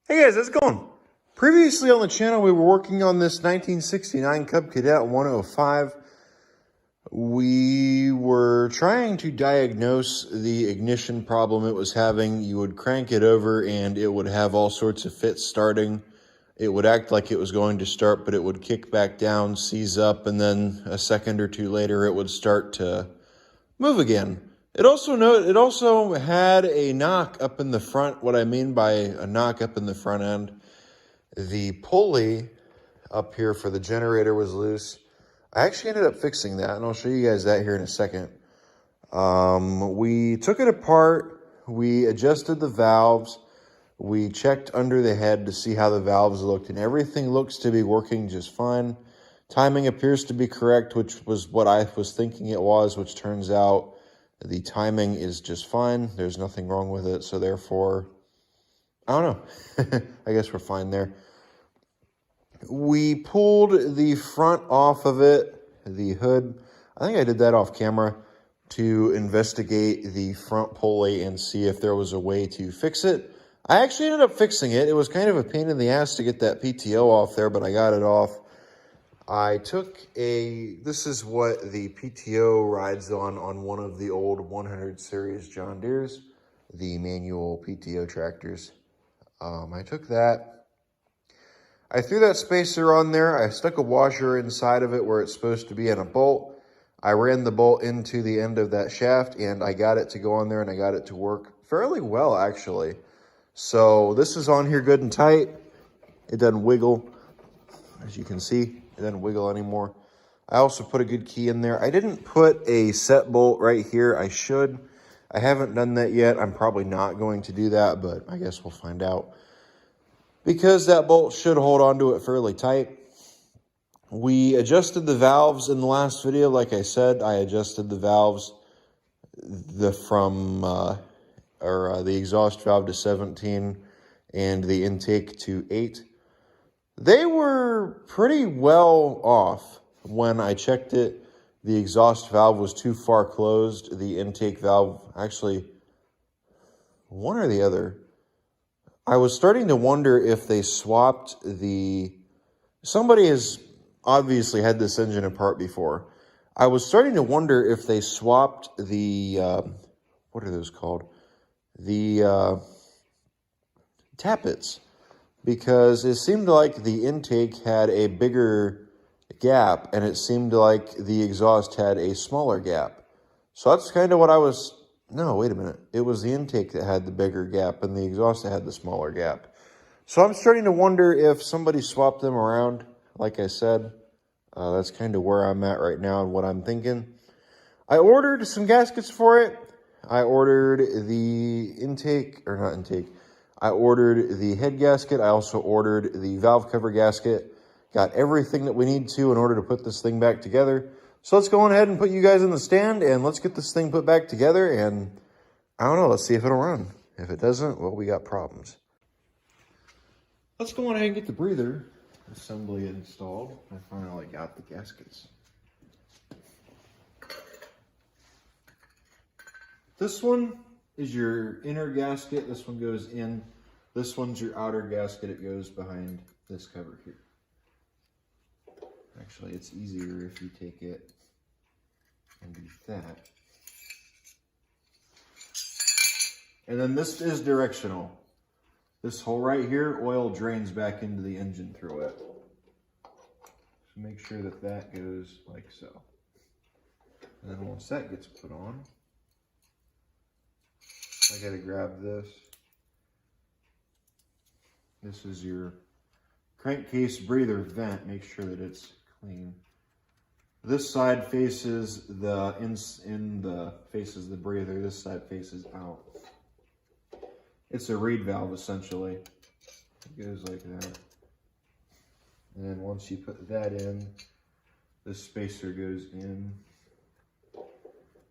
Hey guys, how's it going? Previously on the channel, we were working on this 1969 Cub Cadet 105. We were trying to diagnose the ignition problem it was having. You would crank it over and it would have all sorts of fits starting. It would act like it was going to start, but it would kick back down, seize up, and then a second or two later it would start to move again. It also had a knock up in the front. What I mean by a knock up in the front end, the pulley up here for the generator was loose. I actually ended up fixing that, and I'll show you guys that here in a second. We took it apart. We adjusted the valves. We checked under the head to see how the valves looked, and everything looks to be working just fine. Timing appears to be correct, which was what I was thinking it was, which turns out the timing is just fine. There's nothing wrong with it, so therefore, I don't know. I guess we're fine there. We pulled the front off of it, the hood. I think I did that off camera to investigate the front pulley and see if there was a way to fix it. I actually ended up fixing it. It was kind of a pain in the ass to get that PTO off there, but I got it off. I took this is what the PTO rides on one of the old 100 series John Deere's, the manual PTO tractors. I took that. I threw that spacer on there. I stuck a washer inside of it where it's supposed to be in a bolt. I ran the bolt into the end of that shaft and I got it to go on there and I got it to work fairly well actually. So this is on here good and tight. It doesn't wiggle, as you can see. It doesn't wiggle anymore. I also put a good key in there. I didn't put a set bolt right here. I should. I haven't done that yet. I'm probably not going to do that, but I guess we'll find out. Because that bolt should hold onto it fairly tight. We adjusted the valves in the last video. Like I said, I adjusted the valves the exhaust valve to 17 and the intake to 8. They were pretty well off when I checked it. The exhaust valve was too far closed. The intake valve, actually, one or the other. I was starting to wonder if they swapped somebody has obviously had this engine apart before. I was starting to wonder if they swapped the, what are those called? The tappets. Because it seemed like the intake had a bigger gap and it seemed like the exhaust had a smaller gap. So that's kind of what no, wait a minute. It was the intake that had the bigger gap and the exhaust that had the smaller gap. So I'm starting to wonder if somebody swapped them around. Like I said, that's kind of where I'm at right now and what I'm thinking. I ordered some gaskets for it. I ordered the I ordered the head gasket. I also ordered the valve cover gasket. Got everything that we need to in order to put this thing back together. So let's go on ahead and put you guys in the stand and let's get this thing put back together. And I don't know, let's see if it'll run. If it doesn't, well, we got problems. Let's go on ahead and get the breather assembly installed. I finally got the gaskets. This one is your inner gasket. This one goes in. This one's your outer gasket. It goes behind this cover here. Actually, it's easier if you take it and do that. And then this is directional. This hole right here, oil drains back into the engine through it. So make sure that that goes like so. And then once that gets put on, I gotta grab this. This is your crankcase breather vent. Make sure that it's clean. This side faces faces the breather. This side faces out. It's a reed valve essentially. It goes like that. And then once you put that in, this spacer goes in.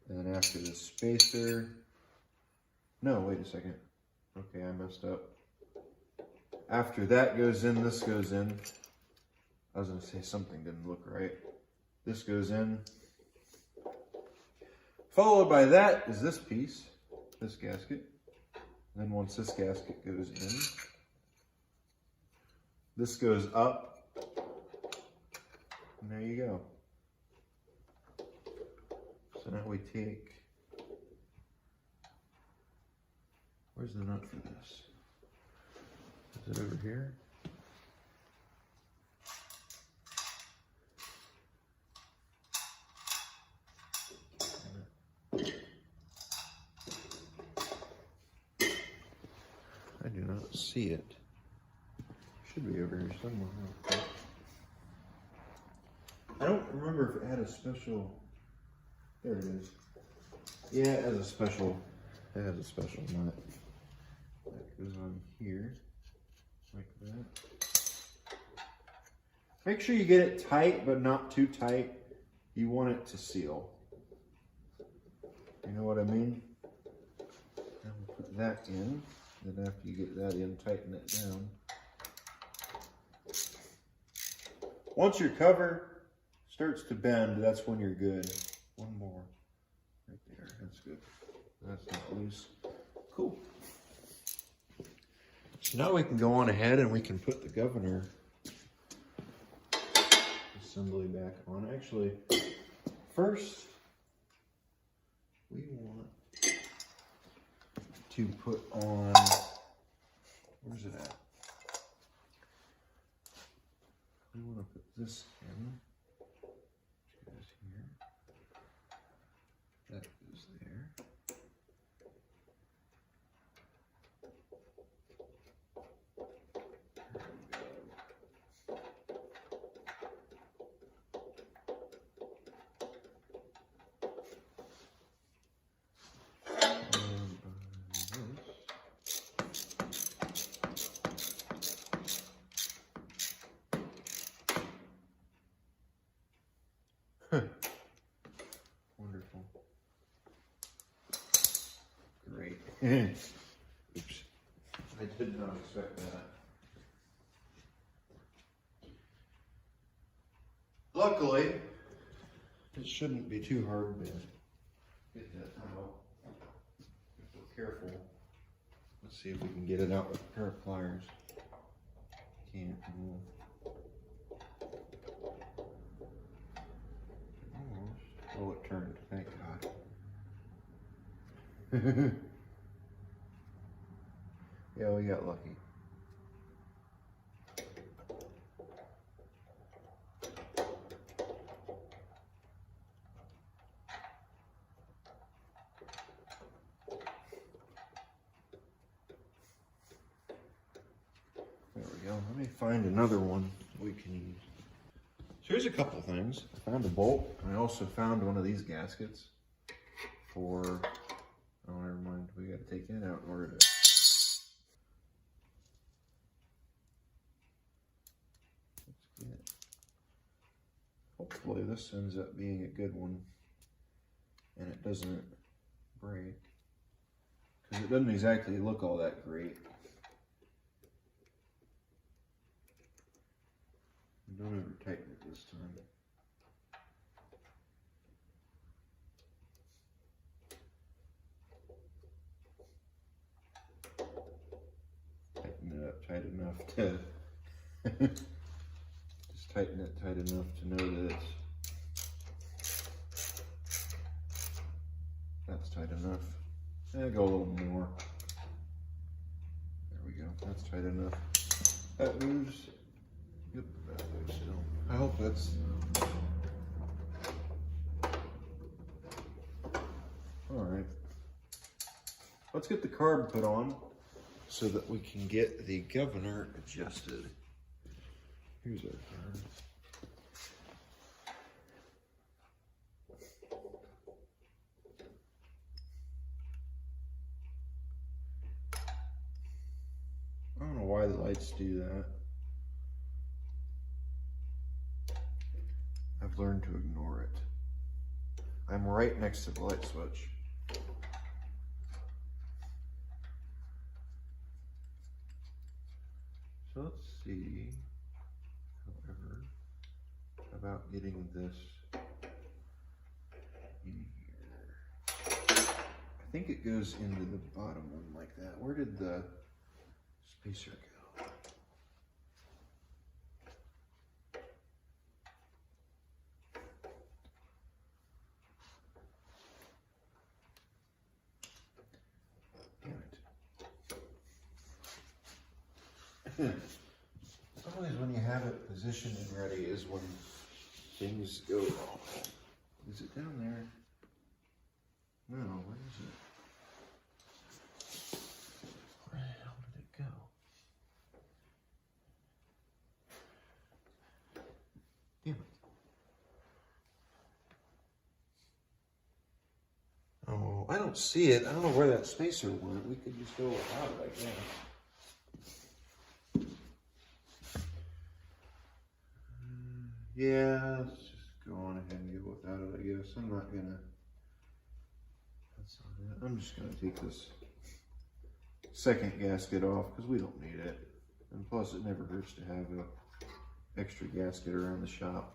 And then after the spacer, no, wait a second. Okay, I messed up. After that goes in, this goes in. I was going to say something didn't look right. This goes in. Followed by that is this piece, this gasket. And then once this gasket goes in, This goes up, and there you go. So now we take, where's the nut for this? Is it over here? I do not see it. Should be over here somewhere. I don't remember if it had a special. There it is. Yeah, it has a special. It has a special nut that goes on here, like that. Make sure you get it tight, but not too tight. You want it to seal. You know what I mean? Now we'll put that in. Then after you get that in, tighten it down. Once your cover starts to bend, that's when you're good. One more. Right there. That's good. That's not loose. Cool. So now we can go on ahead and we can put the governor assembly back on. Actually, first we want to put on, where's it at? We want to put this in, which goes here, that goes there. Wonderful. Great. Oops. I did not expect that. Luckily, it shouldn't be too hard to get that out. If we're careful. Let's see if we can get it out with a pair of pliers. Can't. Oh, it turned, thank God. Yeah, we got lucky. There we go. Let me find another one we can use. So here's a couple things. I found a bolt. I also found one of these gaskets for, oh, never mind. We got to take that out in order to. Let's get. Hopefully this ends up being a good one and it doesn't break, because it doesn't exactly look all that great. Don't ever tighten it this time. Tighten it up tight enough to just tighten it tight enough to know that that's tight enough. And go a little more. There we go. That's tight enough. That moves. Yep, that moves still. I hope that's. All right. Let's get the carb put on so that we can get the governor adjusted. Here's our carb. I don't know why the lights do that. I've learned to ignore it. I'm right next to the light switch. So let's see, however, about getting this in here. I think it goes into the bottom one like that. Where did the spacer go? Always when you have it positioned and ready is when things go wrong. Is it down there? No, where is it? Where the hell did it go? Damn it. Oh, I don't see it. I don't know where that spacer went. We could just go without it, I guess. Yeah, let's just go on ahead and go without it, I guess. I'm not gonna, that's on it. I'm just gonna take this second gasket off because we don't need it. And plus it never hurts to have a extra gasket around the shop.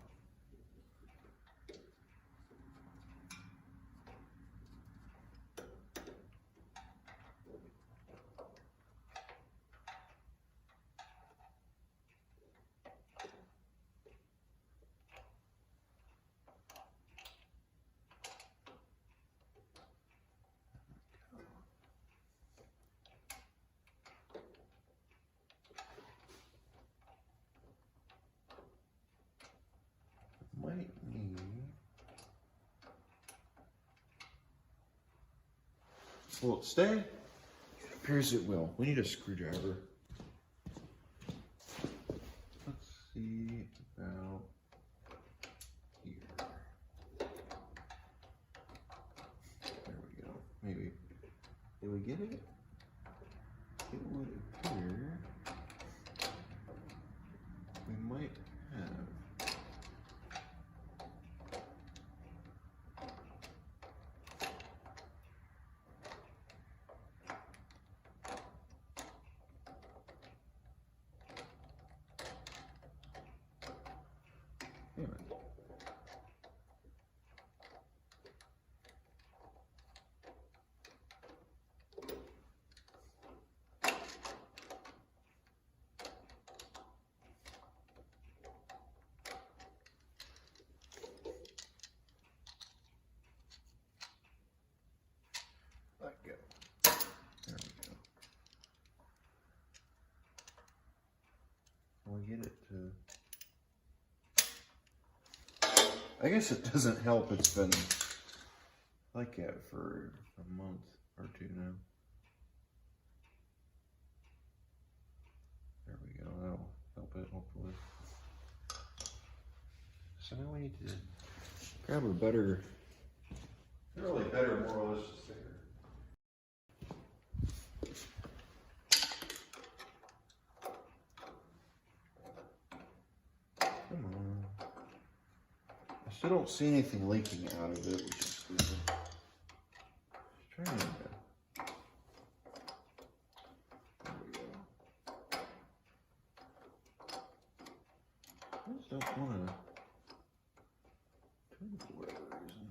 Might need, will it stay? It appears it will. We need a screwdriver. Let's see about here. There we go. Maybe. Did we get it? It would appear we might have. Let go. There we go. We'll get it to, I guess it doesn't help. It's been like that for a month or two now. There we go. That'll help it, hopefully. So now we need to grab a better, really better, more or less sticker. Come on. I still don't see anything leaking out of it, which is stupid. Just trying to. There we go. I just don't want to turn for whatever reason.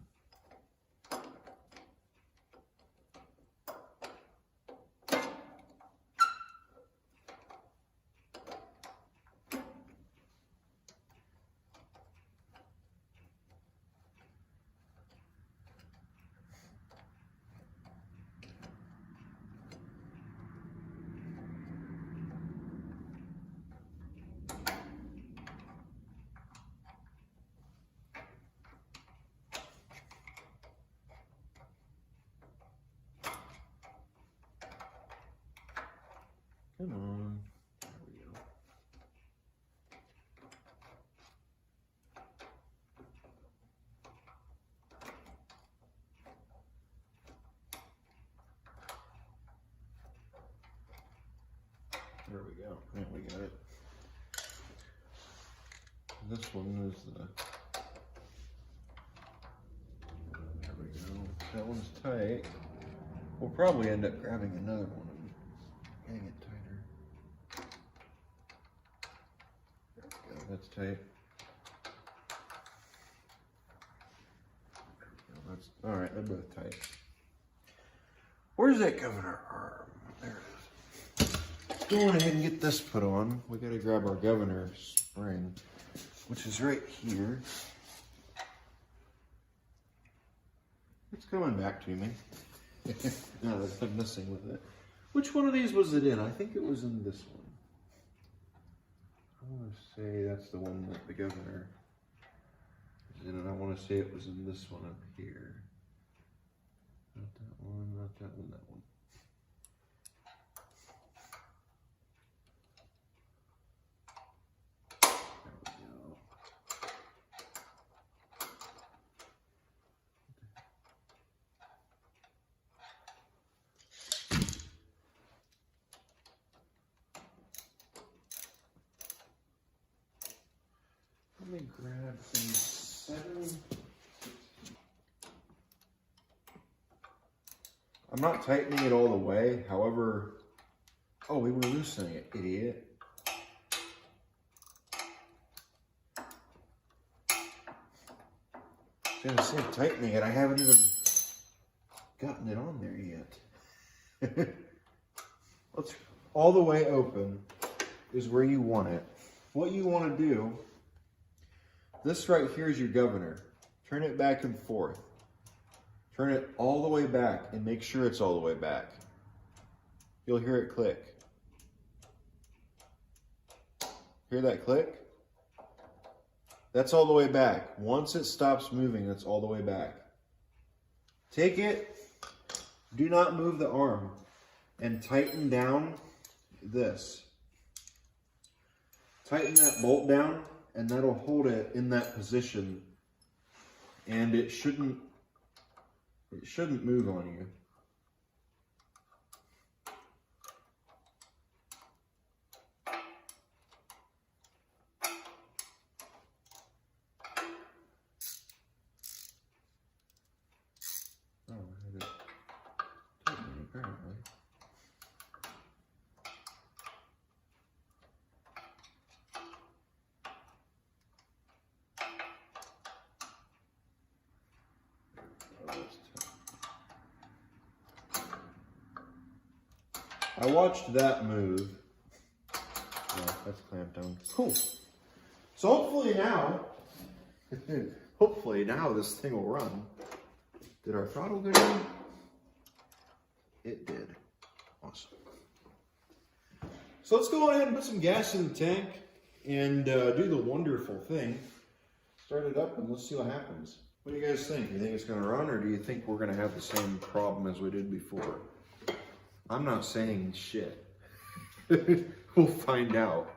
Come on. There we go. There we go. Yeah, we got it. This one is the. There we go. That one's tight. We'll probably end up grabbing another one and getting it tighter. There we go. That's tight. There we go. That's all right. They're both tight. Where's that governor arm? There it is. Go on ahead and get this put on. We got to grab our governor spring, which is right here. It's coming back to me. No, there's nothing missing with it. Which one of these was it in? I think it was in this one. want to say that's the one that the governor is in, and I want to say it was in this one up here. Not that one, not that one, that one. There we go. Let me grab some 7. I'm not tightening it all the way, however, oh, we were loosening it, idiot. I was gonna say tightening it, I haven't even gotten it on there yet. Let's, all the way open is where you want it. What you want to do, this right here is your governor. Turn it back and forth. Turn it all the way back and make sure it's all the way back. You'll hear it click. Hear that click? That's all the way back. Once it stops moving, that's all the way back. Take it, do not move the arm, and tighten down this. Tighten that bolt down, and that'll hold it in that position, and it shouldn't move on you. Oh, I had it tightening apparently. I watched that move. Yeah, that's clamped down. Cool. So hopefully now this thing will run. Did our throttle go down? It did. Awesome. So let's go ahead and put some gas in the tank and do the wonderful thing. Start it up and let's see what happens. What do you guys think? Do you think it's going to run, or do you think we're going to have the same problem as we did before? I'm not saying shit. We'll find out.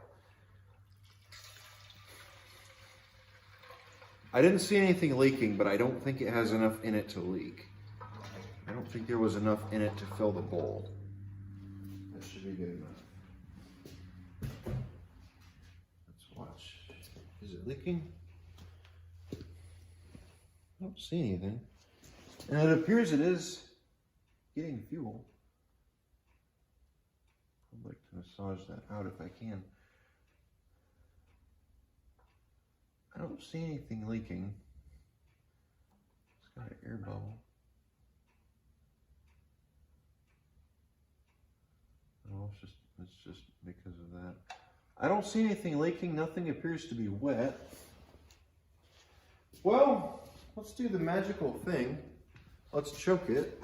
I didn't see anything leaking, but I don't think it has enough in it to leak. I don't think there was enough in it to fill the bowl. That should be good enough. Let's watch. Is it leaking? I don't see anything. And it appears it is getting fuel. I'd like to massage that out if I can. I don't see anything leaking. It's got an air bubble. Oh, it's just because of that. I don't see anything leaking. Nothing appears to be wet. Well, let's do the magical thing. Let's choke it.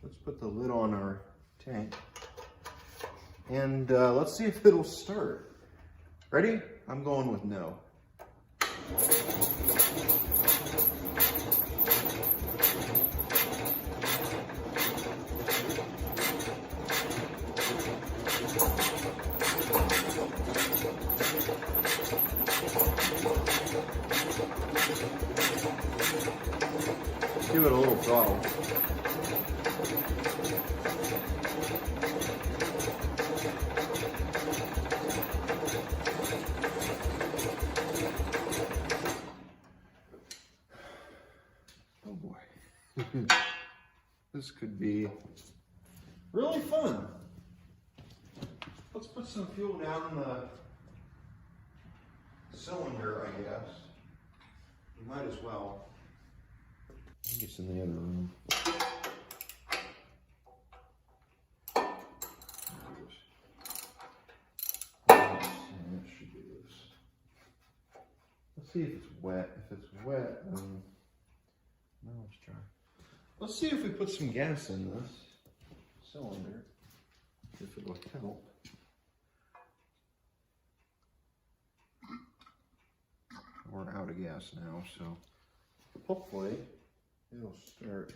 Let's put the lid on our tank. And let's see if it'll start. Ready? I'm going with no. Give it a little throttle. Oh boy. This could be really fun. Let's put some fuel down in the cylinder, I guess. We might as well. I think it's in the other room. That should be this. Let's see if it's wet. If it's wet, no, it's dry. Let's see if we put some gas in this cylinder, if it will help. fast now, so hopefully it'll start.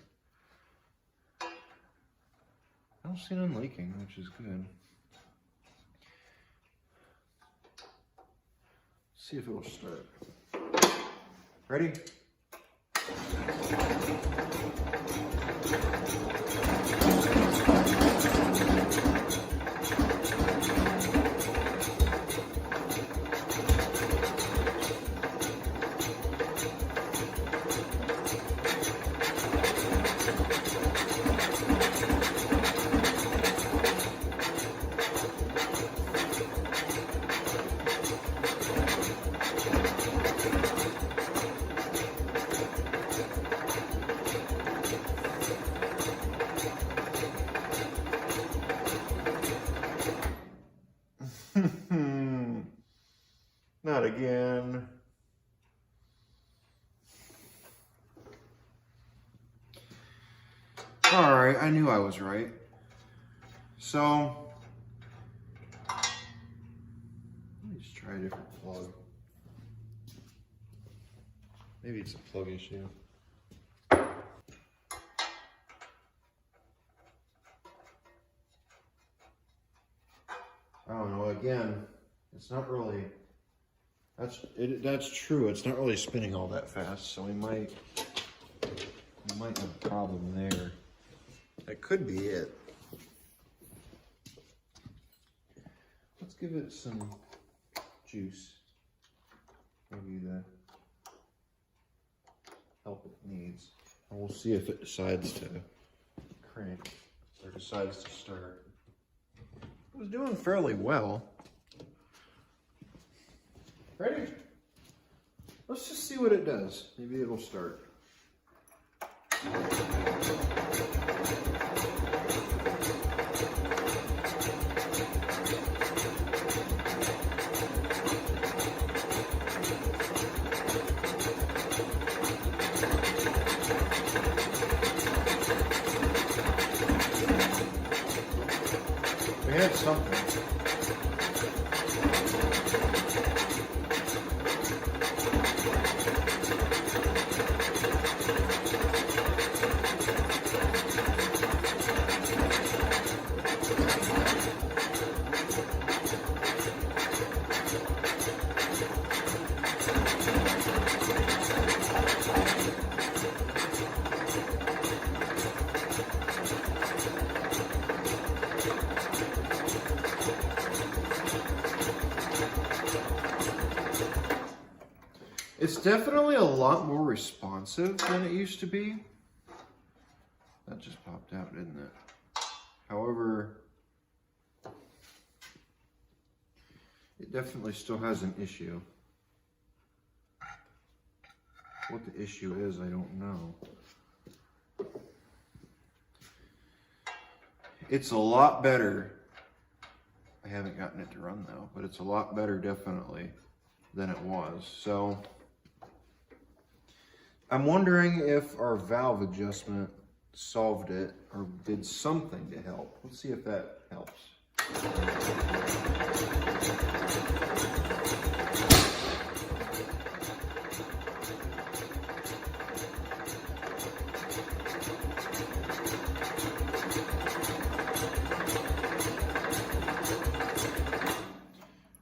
I don't see none leaking, which is good. See if it'll start. Ready? Not again. All right, I knew I was right. So, let me just try a different plug. Maybe it's a plug issue. I don't know, again, it's not really, that's true, it's not really spinning all that fast, so we might have a problem there. That could be it. Let's give it some juice. Maybe the help it needs. And we'll see if it decides to crank or decides to start. It was doing fairly well. Ready? Let's just see what it does. Maybe it'll start. We had something. It's definitely a lot more responsive than it used to be. That just popped out, didn't it? However, it definitely still has an issue. What the issue is, I don't know. It's a lot better. I haven't gotten it to run though, but it's a lot better definitely than it was. So I'm wondering if our valve adjustment solved it or did something to help. Let's see if that helps.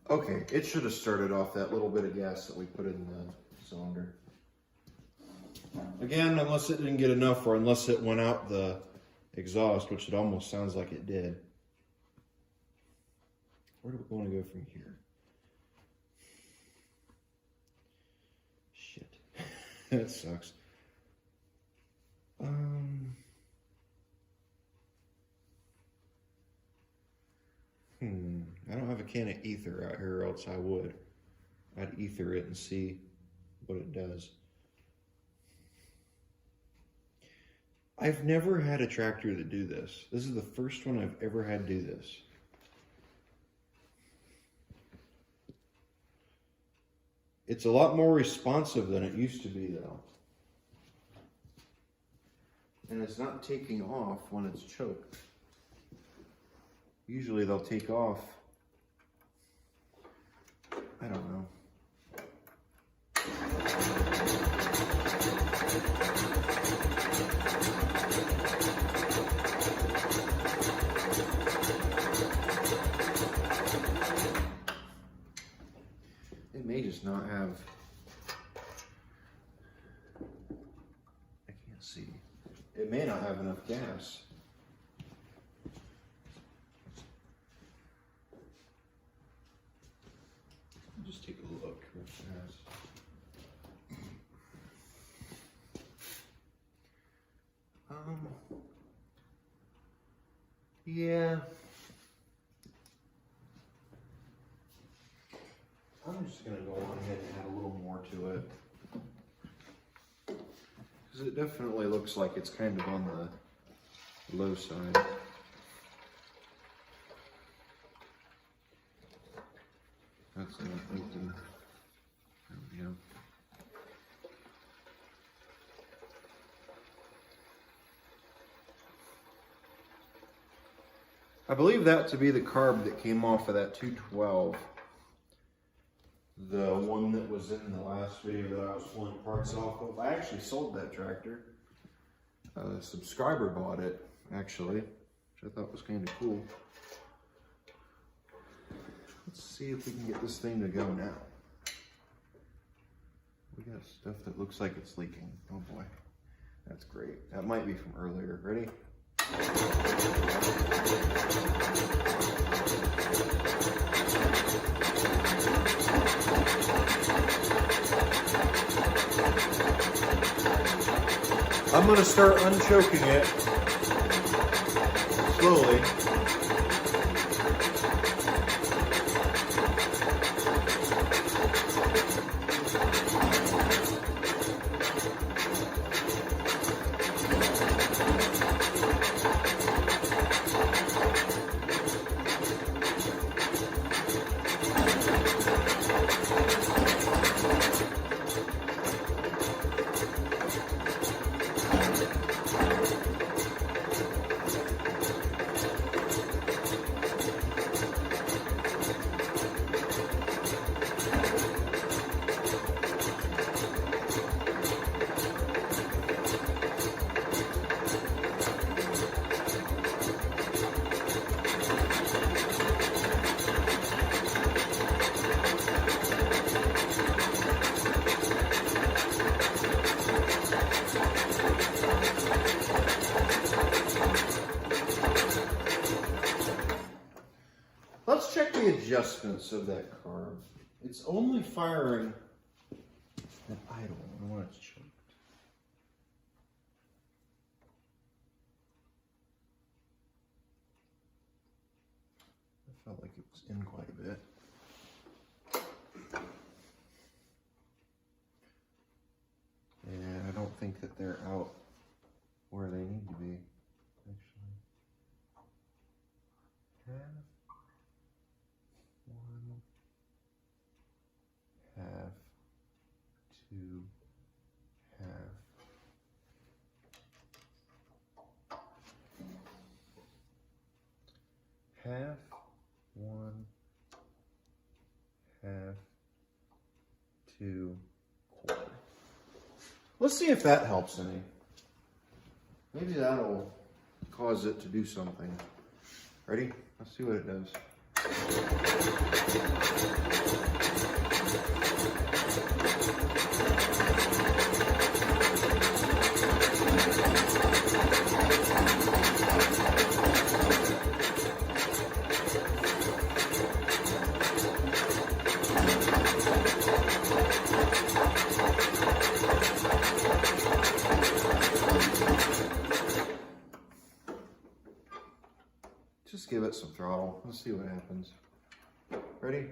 Okay, it should have started off that little bit of gas that we put in the cylinder. Again, unless it didn't get enough or unless it went out the exhaust, which it almost sounds like it did. Where do we want to go from here? Shit. That sucks. I don't have a can of ether out here, or else I would. I'd ether it and see what it does. I've never had a tractor that do this. This is the first one I've ever had do this. It's a lot more responsive than it used to be though. And it's not taking off when it's choked. Usually they'll take off, I don't know. just not have, I can't see. It may not have enough gas. Just take a look real fast. Yeah. I'm just gonna go on ahead and add a little more to it. Because it definitely looks like it's kind of on the low side. That's not open. There we go. I believe that to be the carb that came off of that 212. The one that was in the last video that I was pulling parts off of. I actually sold that tractor. A subscriber bought it, actually, which I thought was kind of cool. Let's see if we can get this thing to go now. We got stuff that looks like it's leaking. Oh boy, that's great. That might be from earlier. Ready? I'm going to start unchoking it slowly. Let's check the adjustments of that carb. It's only firing at idle when it's choked. I felt like it was in quite a bit. And I don't think that they're out where they need to be, actually. Half, 2, half. Half, 1, half, 2, quarter. Let's see if that helps any. Maybe that'll cause it to do something. Ready? Let's see what it does. Just give it some throttle. Let's see what happens. Ready?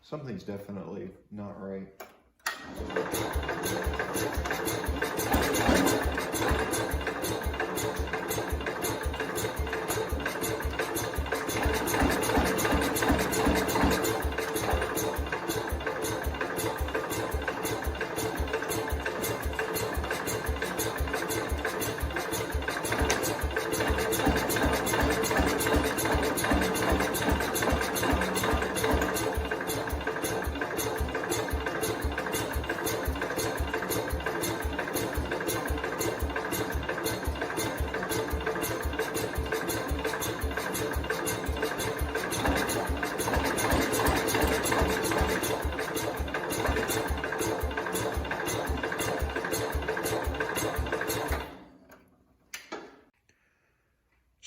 Something's definitely not right.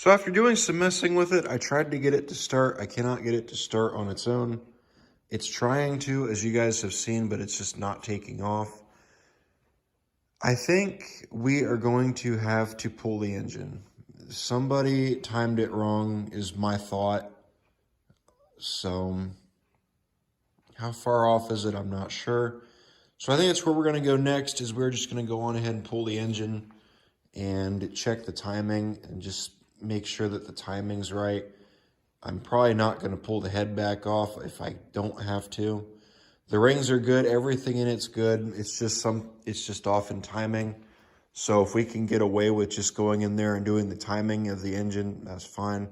So after doing some messing with it, I tried to get it to start. I cannot get it to start on its own. It's trying to, as you guys have seen, but it's just not taking off. I think we are going to have to pull the engine. Somebody timed it wrong is my thought. So how far off is it? I'm not sure. So I think that's where we're going to go next, is we're just going to go on ahead and pull the engine and check the timing and just make sure that the timing's right. I'm probably not going to pull the head back off if I don't have to. The rings are good. Everything in it's good. It's just off in timing. So if we can get away with just going in there and doing the timing of the engine, that's fine.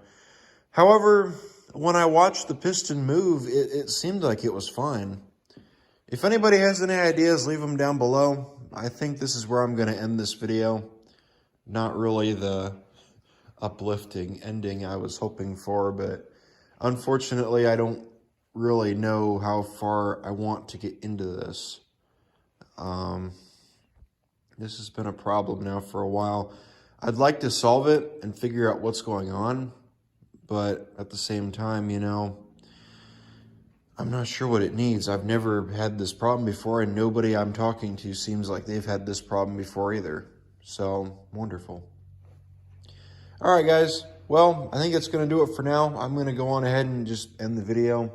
However, when I watched the piston move, it seemed like it was fine. If anybody has any ideas, leave them down below. I think this is where I'm going to end this video. Not really the uplifting ending I was hoping for, but unfortunately, I don't really know how far I want to get into this. This has been a problem now for a while. I'd like to solve it and figure out what's going on, but at the same time, you know, I'm not sure what it needs. I've never had this problem before, and nobody I'm talking to seems like they've had this problem before either. So, wonderful. All right, guys. Well, I think that's going to do it for now. I'm going to go on ahead and just end the video.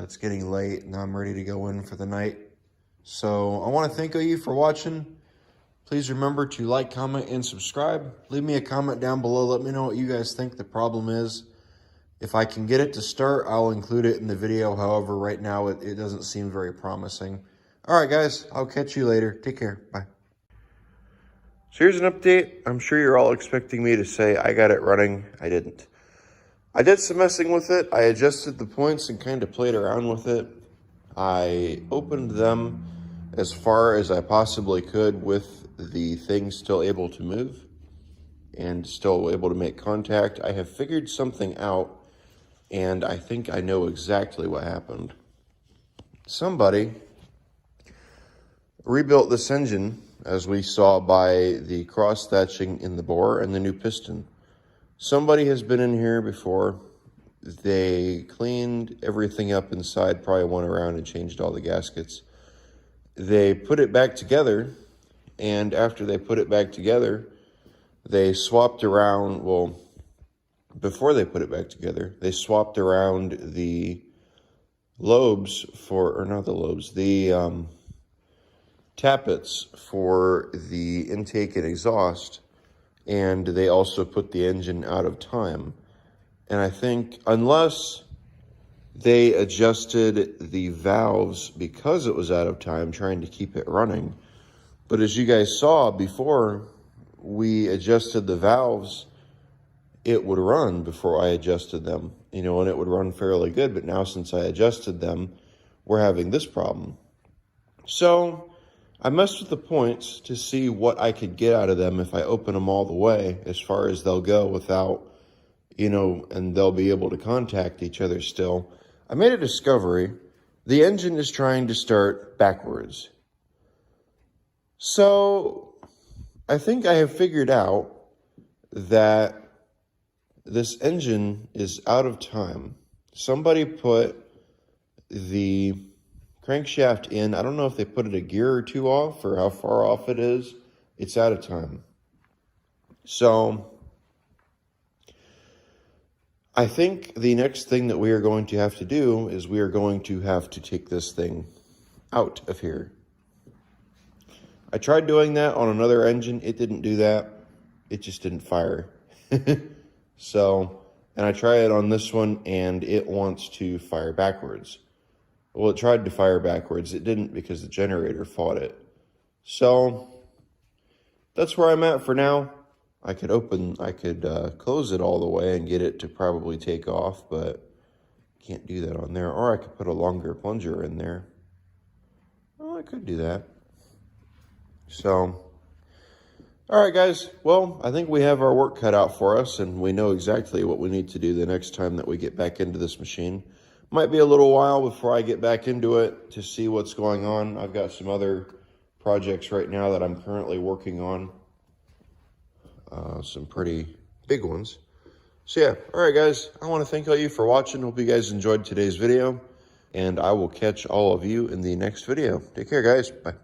It's getting late, and I'm ready to go in for the night. So, I want to thank all you for watching. Please remember to like, comment, and subscribe. Leave me a comment down below. Let me know what you guys think the problem is. If I can get it to start, I'll include it in the video. However, right now, it doesn't seem very promising. All right, guys. I'll catch you later. Take care. Bye. So here's an update. I'm sure you're all expecting me to say I got it running. I didn't. I did some messing with it. I adjusted the points and kind of played around with it. I opened them as far as I possibly could with the thing still able to move and still able to make contact. I have figured something out, and I think I know exactly what happened. Somebody rebuilt this engine, as we saw by the cross-thatching in the bore and the new piston. Somebody has been in here before. They cleaned everything up inside, probably went around and changed all the gaskets. They put it back together, and after they put it back together, they swapped around, well, before they put it back together, they swapped around the lobes for, or not the lobes, the tappets for the intake and exhaust, and they also put the engine out of time. And I think unless they adjusted the valves because it was out of time, trying to keep it running. But as you guys saw before we adjusted the valves, it would run before I adjusted them, you know, and it would run fairly good. But now since I adjusted them, we're having this problem. So I messed with the points to see what I could get out of them if I open them all the way, as far as they'll go without, you know, and they'll be able to contact each other still. I made a discovery. The engine is trying to start backwards. So I think I have figured out that this engine is out of time. Somebody put the crankshaft in. I don't know if they put it a gear or two off or how far off it is. It's out of time. So I think the next thing that we are going to have to do is we are going to have to take this thing out of here. I tried doing that on another engine. It didn't do that. It just didn't fire. So, and I tried it on this one, and it wants to fire backwards. Well, it tried to fire backwards. It didn't because the generator fought it. So that's where I'm at for now. I could close it all the way and get it to probably take off, but can't do that on there. Or I could put a longer plunger in there. Well, I could do that. So, all right, guys. Well, I think we have our work cut out for us, and we know exactly what we need to do the next time that we get back into this machine. Might be a little while before I get back into it to see what's going on. I've got some other projects right now that I'm currently working on. Some pretty big ones. So yeah, all right guys, I want to thank all you for watching. Hope you guys enjoyed today's video, and I will catch all of you in the next video. Take care guys, bye.